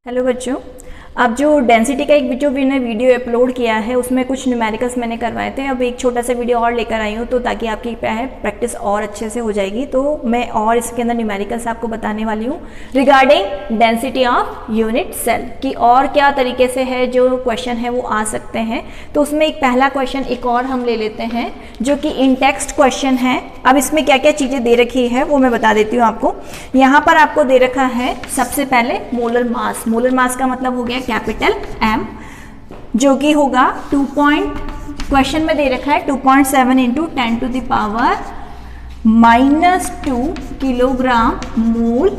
Hello बच्चों, अब जो डेंसिटी का एक जो मैंने वीडियो अपलोड किया है उसमें कुछ न्यूमेरिकल्स मैंने करवाए थे। अब एक छोटा सा वीडियो और लेकर आई हूँ तो ताकि आपकी प्रैक्टिस और अच्छे से हो जाएगी। तो मैं और इसके अंदर न्यूमेरिकल्स आपको बताने वाली हूँ regarding density of unit cell कि और क्या तरीके से है जो क्वेश्चन है वो आ सकते हैं। तो उसमें एक पहला क्वेश्चन एक और हम ले लेते हैं जो कि इन टेक्स्ट क्वेश्चन है। अब इसमें क्या क्या चीज़ें दे रखी है वो मैं बता देती हूँ आपको। यहाँ पर आपको दे रखा है सबसे पहले मोलर मास। मोलर मास का मतलब हो गया कैपिटल M, जो कि होगा क्वेश्चन में दे रखा है 2.7 into 10 to the power -2 kilogram mole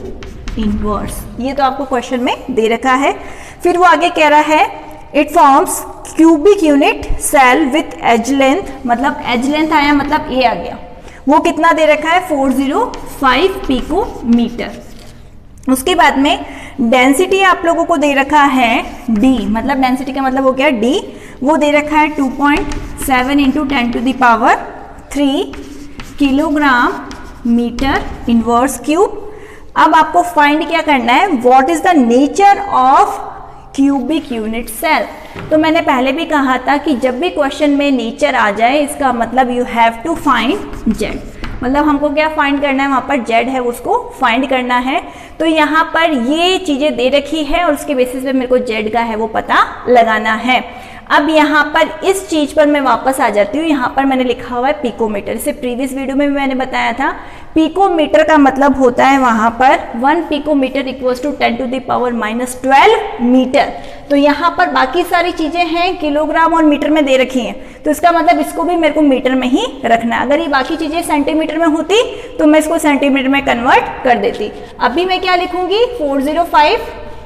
inverse. ये तो आपको क्वेश्चन में दे रखा है। फिर वो आगे कह रहा है it forms cubic unit cell with edge length, मतलब एज लेंथ आया मतलब ए आ गया। वो कितना दे रखा है 405 पिकोमीटर। उसके बाद में डेंसिटी आप लोगों को दे रखा है D, मतलब डेंसिटी का मतलब हो गया D। वो दे रखा है 2.7 into 10 to the power 3 kilogram metre inverse cube. अब आपको फाइंड क्या करना है, what is the nature of cubic unit cell. तो मैंने पहले भी कहा था कि जब भी क्वेश्चन में नेचर आ जाए इसका मतलब you have to find Z, मतलब हमको क्या फाइंड करना है, वहाँ पर जेड है उसको फाइंड करना है। तो यहाँ पर ये चीज़ें दे रखी है और उसके बेसिस पे मेरे को जेड का है वो पता लगाना है। अब यहाँ पर इस चीज़ पर मैं वापस आ जाती हूँ। यहाँ पर मैंने लिखा हुआ है पिकोमीटर। इसे प्रीवियस वीडियो में भी मैंने बताया था। पिकोमीटर का मतलब होता है वहाँ पर 1 picometre equals to 10 to the power -12 metre. तो यहाँ पर बाकी सारी चीज़ें हैं किलोग्राम और मीटर में दे रखी हैं, तो इसका मतलब इसको भी मेरे को मीटर में ही रखना है। अगर ये बाकी चीज़ें सेंटीमीटर में होती तो मैं इसको सेंटीमीटर में कन्वर्ट कर देती। अभी मैं क्या लिखूंगी 405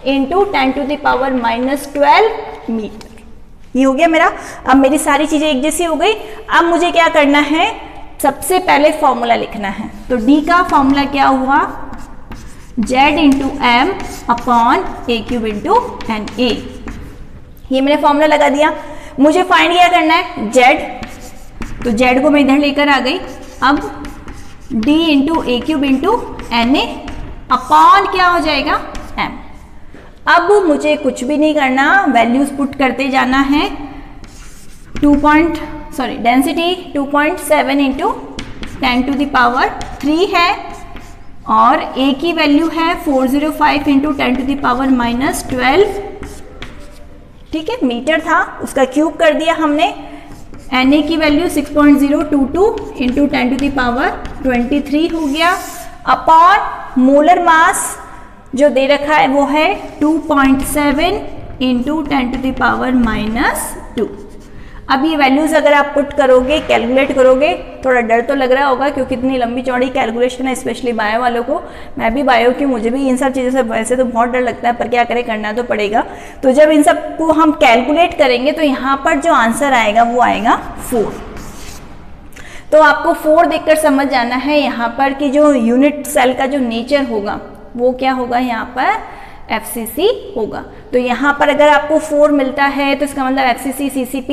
into 10 to the power -12 metre. ये हो गया मेरा। अब मेरी सारी चीजें एक जैसी हो गई। अब मुझे क्या करना है, सबसे पहले फॉर्मूला लिखना है। तो D का फॉर्मूला क्या हुआ, Z into M upon A cube into N A. ये मैंने फॉर्मूला लगा दिया। मुझे फाइंड क्या करना है Z, तो Z को मैं इधर लेकर आ गई। अब D into A cube into N A upon क्या हो जाएगा M। अब मुझे कुछ भी नहीं करना, वैल्यूज पुट करते जाना है। Density 2.7 into 10 to the power 3 है और A की वैल्यू है 405 इंटू 10 टू द पावर -12, ठीक है, मीटर था, उसका क्यूब कर दिया हमने। Na की value 6.022 into 10 to the power 23 हो गया अपॉन मोलर मास जो दे रखा है वो है 2.7 इंटू 10 टू द पावर -2। अब ये वैल्यूज अगर आप पुट करोगे, कैलकुलेट करोगे, थोड़ा डर तो लग रहा होगा क्योंकि इतनी लंबी चौड़ी कैलकुलेशन है, स्पेशली बायो वालों को। मैं भी बायो की, मुझे भी इन सब चीज़ों से वैसे तो बहुत डर लगता है, पर क्या करें, करना तो पड़ेगा। तो जब इन सब को हम कैलकुलेट करेंगे तो यहाँ पर जो आंसर आएगा वो आएगा 4। तो आपको 4 देखकर समझ जाना है यहाँ पर कि जो यूनिट सेल का जो नेचर होगा वो क्या होगा, यहाँ पर FCC होगा। तो यहाँ पर अगर आपको 4 मिलता है तो इसका मतलब FCC, CCP,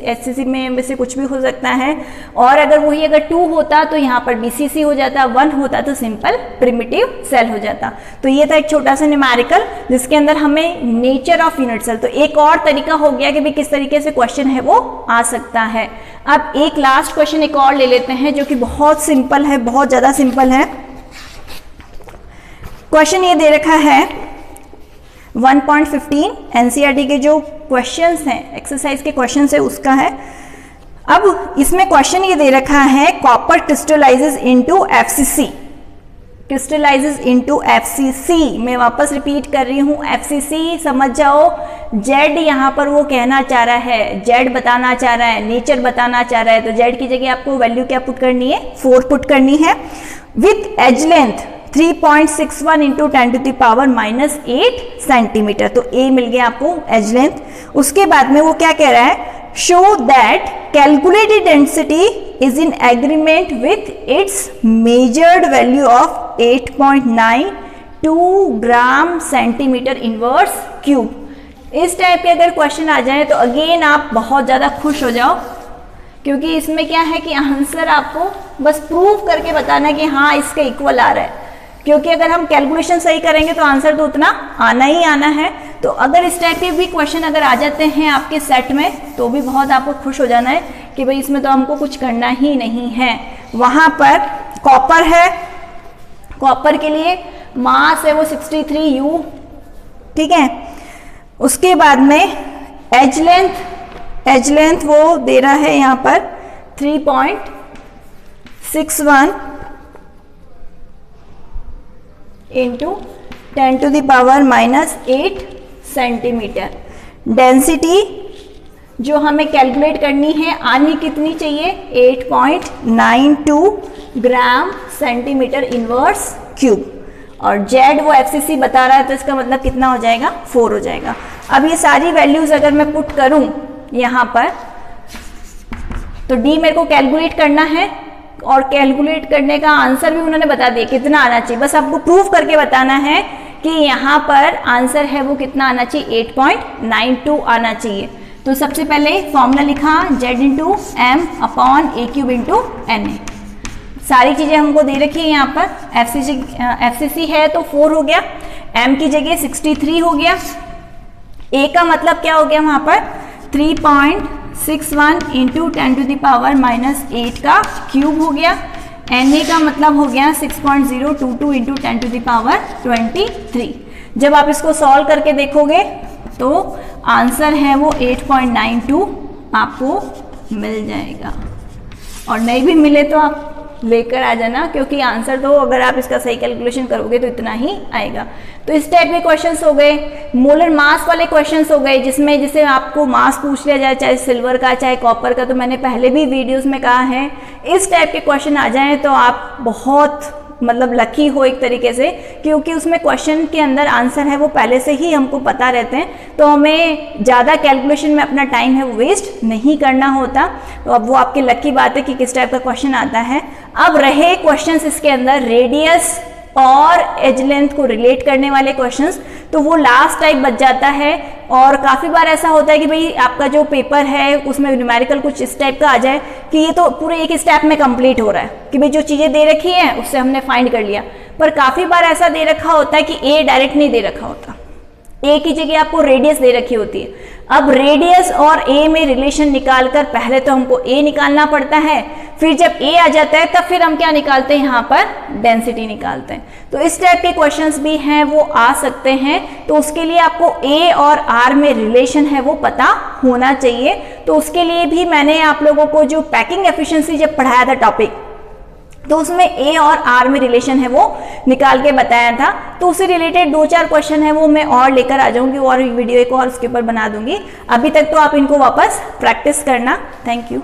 HCC में से कुछ भी हो सकता है। और अगर वही अगर 2 होता तो यहाँ पर BCC हो जाता, 1 होता तो सिंपल प्रिमिटिव सेल हो जाता। तो ये था एक छोटा सा न्यूमेरिकल जिसके अंदर हमें नेचर ऑफ यूनिट सेल। तो एक और तरीका हो गया कि भाई किस तरीके से क्वेश्चन है वो आ सकता है। अब एक लास्ट क्वेश्चन एक और ले लेते हैं जो कि बहुत सिंपल है, बहुत ज़्यादा सिंपल है। क्वेश्चन ये दे रखा है 1.15 एनसीईआरटी के जो क्वेश्चंस हैं, एक्सरसाइज के क्वेश्चंस है उसका है। अब इसमें क्वेश्चन ये दे रखा है copper crystallises into FCC, crystallises into FCC। मैं वापस रिपीट कर रही हूँ, FCC समझ जाओ। Z यहाँ पर वो कहना चाह रहा है, Z बताना चाह रहा है, नेचर बताना चाह रहा है। तो Z की जगह आपको वैल्यू क्या पुट करनी है, 4 पुट करनी है। With edge length 3.61 into 10 to the power -8 centimetre. तो A मिल गया आपको एज लेंथ। उसके बाद में वो क्या कह रहा है, show that calculated density is in agreement with its measured value of 8.92 gram centimetre inverse cube. इस टाइप के अगर क्वेश्चन आ जाए तो अगेन आप बहुत ज़्यादा खुश हो जाओ, क्योंकि इसमें क्या है कि आंसर आपको बस प्रूव करके बताना कि हाँ इसका इक्वल आ रहा है। क्योंकि अगर हम कैलकुलेशन सही करेंगे तो आंसर तो उतना आना ही आना है। तो अगर इस टाइप के भी क्वेश्चन अगर आ जाते हैं आपके सेट में तो भी बहुत आपको खुश हो जाना है कि भाई इसमें तो हमको कुछ करना ही नहीं है। वहां पर कॉपर है, कॉपर के लिए मास है वो 63 U, ठीक है। उसके बाद में एज लेंथ वो दे रहा है यहाँ पर 3.61 इंटू 10⁻⁻8 सेंटीमीटर। डेंसिटी जो हमें कैलकुलेट करनी है आनी कितनी चाहिए, 8.92 ग्राम सेंटीमीटर इनवर्स क्यूब, और जेड वो एफसीसी बता रहा है तो इसका मतलब कितना हो जाएगा, 4 हो जाएगा। अब ये सारी वैल्यूज अगर मैं पुट करूं यहाँ पर तो डी मेरे को कैलकुलेट करना है और कैलकुलेट करने का आंसर भी उन्होंने बता दिया कितना आना चाहिए, बस आपको प्रूफ करके बताना है कि यहाँ पर आंसर है वो कितना आना चाहिए, 8.92 आना चाहिए। तो सबसे पहले फॉर्मूला लिखा z into M upon A cube into N A. सारी चीजें हमको दे रखी है यहाँ पर, एफसीसी है तो 4 हो गया, m की जगह 63 हो गया, a का मतलब क्या हो गया वहां पर 3.61 इंटू 10⁻⁻8 का क्यूब हो गया, na का मतलब हो गया 6.022 इंटू 10⁻23। जब आप इसको सॉल्व करके देखोगे तो आंसर है वो 8.92 आपको मिल जाएगा, और नहीं भी मिले तो आप लेकर आ जाना, क्योंकि आंसर तो अगर आप इसका सही कैलकुलेशन करोगे तो इतना ही आएगा। तो इस टाइप के क्वेश्चंस हो गए, मोलर मास वाले क्वेश्चंस हो गए, जिसमें जैसे आपको मास पूछ लिया जाए चाहे सिल्वर का चाहे कॉपर का, तो मैंने पहले भी वीडियोस में कहा है इस टाइप के क्वेश्चन आ जाएं तो आप बहुत मतलब लकी हो एक तरीके से, क्योंकि उसमें क्वेश्चन के अंदर आंसर है वो पहले से ही हमको पता रहते हैं, तो हमें ज़्यादा कैलकुलेशन में अपना टाइम है वो वेस्ट नहीं करना होता। तो अब वो आपकी लकी बात है कि किस टाइप का क्वेश्चन आता है। अब रहे क्वेश्चंस इसके अंदर रेडियस और एज लेंथ को रिलेट करने वाले क्वेश्चंस, तो वो लास्ट टाइप बच जाता है। और काफ़ी बार ऐसा होता है कि भाई आपका जो पेपर है उसमें न्यूमेरिकल कुछ इस टाइप का आ जाए कि ये तो पूरे एक स्टेप में कंप्लीट हो रहा है कि भाई जो चीज़ें दे रखी हैं उससे हमने फाइंड कर लिया, पर काफ़ी बार ऐसा दे रखा होता है कि ए डायरेक्ट नहीं दे रखा होता, ए की जगह आपको रेडियस दे रखी होती है। अब रेडियस और ए में रिलेशन निकालकर पहले तो हमको ए निकालना पड़ता है, फिर जब ए आ जाता है तब फिर हम क्या निकालते हैं, यहाँ पर डेंसिटी निकालते हैं। तो इस टाइप के क्वेश्चंस भी हैं वो आ सकते हैं, तो उसके लिए आपको ए और आर में रिलेशन है वो पता होना चाहिए। तो उसके लिए भी मैंने आप लोगों को जो पैकिंग एफिशिएंसी जब पढ़ाया था टॉपिक, तो उसमें ए और आर में रिलेशन है वो निकाल के बताया था, तो उससे रिलेटेड 2-4 क्वेश्चन है वो मैं और लेकर आ जाऊंगी और वीडियो एक और उसके ऊपर बना दूंगी। अभी तक तो आप इनको वापस प्रैक्टिस करना। Thank you.